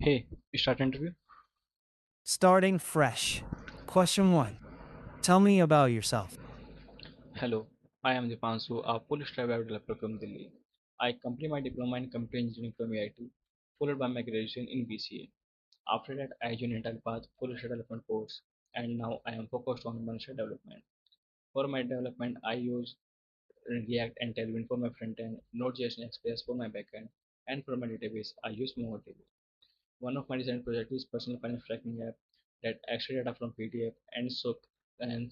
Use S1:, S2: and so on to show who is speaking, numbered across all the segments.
S1: Hey, start interview.
S2: Starting fresh. Question 1. Tell me about yourself.
S1: Hello, I am Dipanshu, a full stack web developer from Delhi. I completed my diploma in computer engineering from AIT, followed by my graduation in BCA. After that, I joined Intellipath full stack development course, and now I am focused on MERN Stack development. For my development, I use React and Tailwind for my front end, Node.js and Express for my backend, and for my database, I use MongoDB. One of my recent projects is personal finance tracking app that extract data from PDF and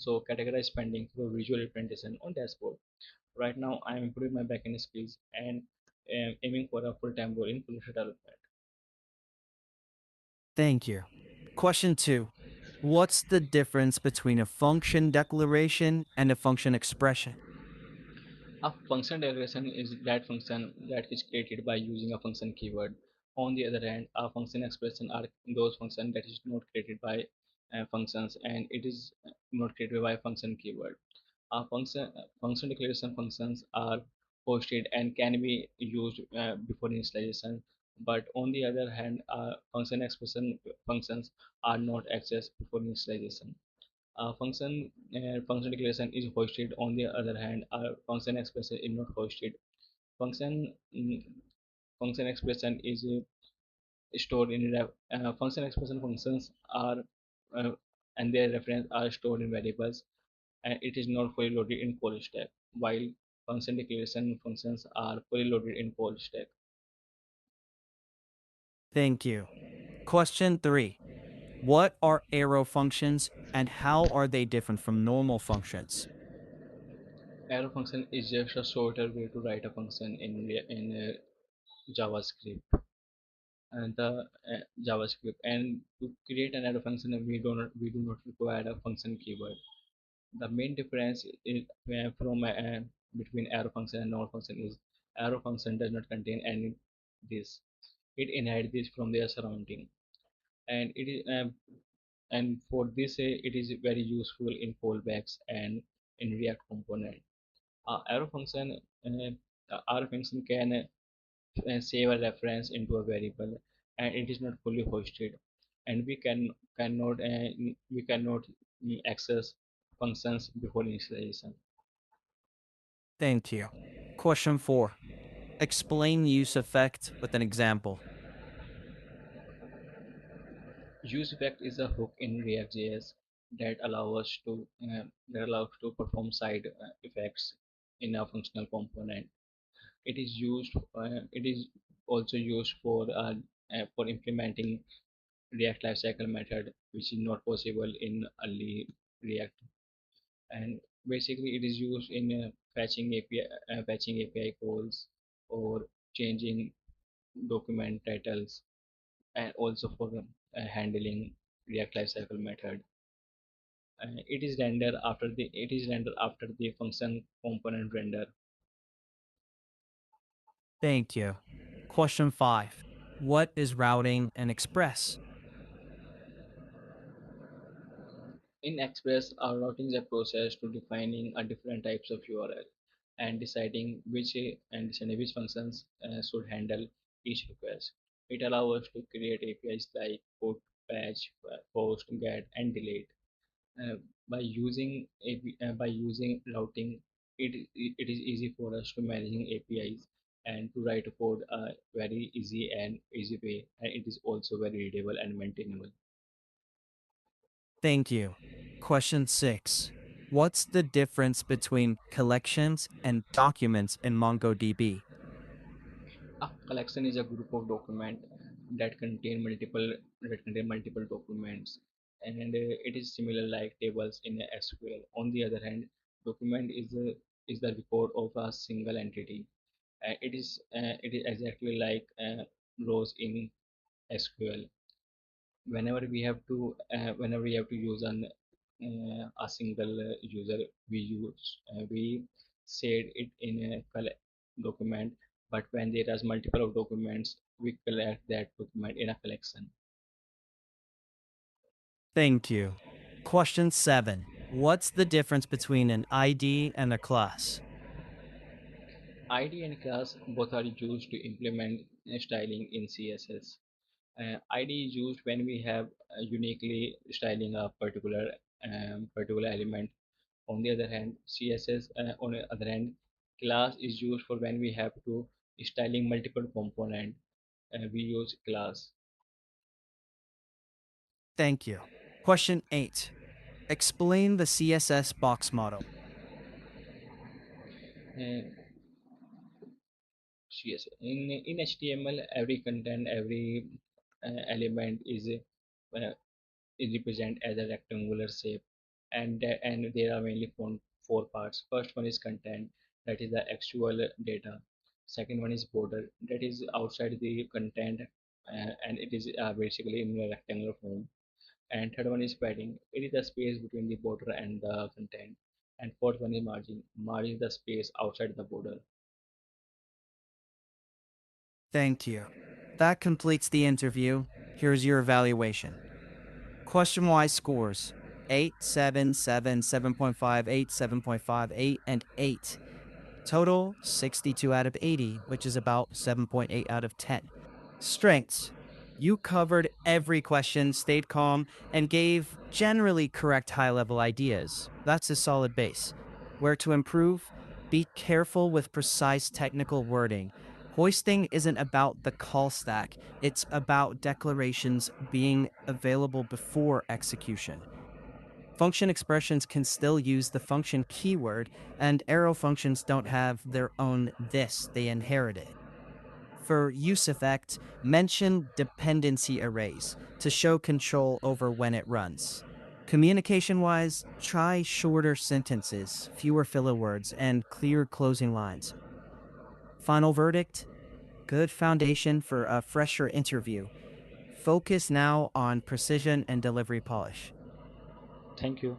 S1: so categorize spending through visual representation on dashboard. Right now, I am improving my backend skills and am aiming for a full-time role in full stack development.
S2: Thank you. Question 2. What's the difference between a function declaration and a function expression?
S1: A function declaration is that function that is created by using a function keyword. On the other hand, a function expression are those functions that is not created by functions and it is not created by function keyword. Function declaration functions are hosted and can be used before initialization, but on the other hand, function expression functions are not accessed before initialization. Function declaration is hosted. On the other hand, function expression is not hosted. Function function expression is stored in function expression functions are uh, and their reference are stored in variables and it is not fully loaded in call stack, while function declaration functions are fully loaded in call stack.
S2: Thank you. Question 3. What are arrow functions and how are they different from normal functions?
S1: Arrow function is just a shorter way to write a function in JavaScript and the JavaScript. And to create an arrow function, we do not require a function keyword. The main difference is from between arrow function and normal function is arrow function does not contain any this. It inherits this from their surrounding, and it is and for this it is very useful in fallbacks and in React component. Arrow function can save a reference into a variable, and it is not fully hosted, and we cannot access functions before initialization.
S2: Thank you. Question 4. Explain use effect with an example.
S1: UseEffect is a hook in React.js that allows to perform side effects in a functional component. It is also used for implementing React lifecycle method, which is not possible in early React. And basically, it is used in fetching API calls or changing document titles, and also for handling React lifecycle method. It is rendered after the function component render.
S2: Thank you. Question 5. What is routing and express?
S1: In Express, our routing is a process to defining a different types of URL and deciding which functions should handle each request. It allows us to create APIs like put, patch, post, get, and delete. By using routing, it is easy for us to managing APIs and to write code very easy way, and it is also very readable and maintainable.
S2: Thank you. Question 6. What's the difference between collections and documents in MongoDB?
S1: A collection is a group of documents that contain multiple documents, and it is similar like tables in SQL. On the other hand, document is the record of a single entity. It is exactly like rows in SQL. Whenever we have to use a single user, we said it in a document, but when there is multiple of documents, we collect that document in a collection.
S2: Thank you. Question 7. What's the difference between an ID and a class?
S1: ID and class both are used to implement styling in CSS. ID is used when we have uniquely styling a particular element. On the other hand, CSS on the other hand, class is used for when we have to styling multiple component. We use class.
S2: Thank you. Question 8. Explain the CSS box model.
S1: Uh, yes, in HTML, every content, every element uh, is represent as a rectangular shape, and there are mainly four parts. First one is content, that is the actual data. Second one is border, that is outside the content, and it is basically in a rectangular form. And third one is padding, it is the space between the border and the content. And fourth one is margin, margin is the space outside the border.
S2: Thank you. That completes the interview. Here's your evaluation. Question wise scores 8, 7, 7, 7.5, 8, 7.5, 8, and 8. Total 62 out of 80, which is about 7.8 out of 10. Strengths. You covered every question, stayed calm, and gave generally correct high level ideas. That's a solid base. Where to improve? Be careful with precise technical wording. Hoisting isn't about the call stack, it's about declarations being available before execution. Function expressions can still use the function keyword, and arrow functions don't have their own this, they inherit it. For useEffect, mention dependency arrays to show control over when it runs. Communication wise, try shorter sentences, fewer filler words, and clear closing lines. Final verdict, good foundation for a fresher interview. Focus now on precision and delivery polish.
S1: Thank you.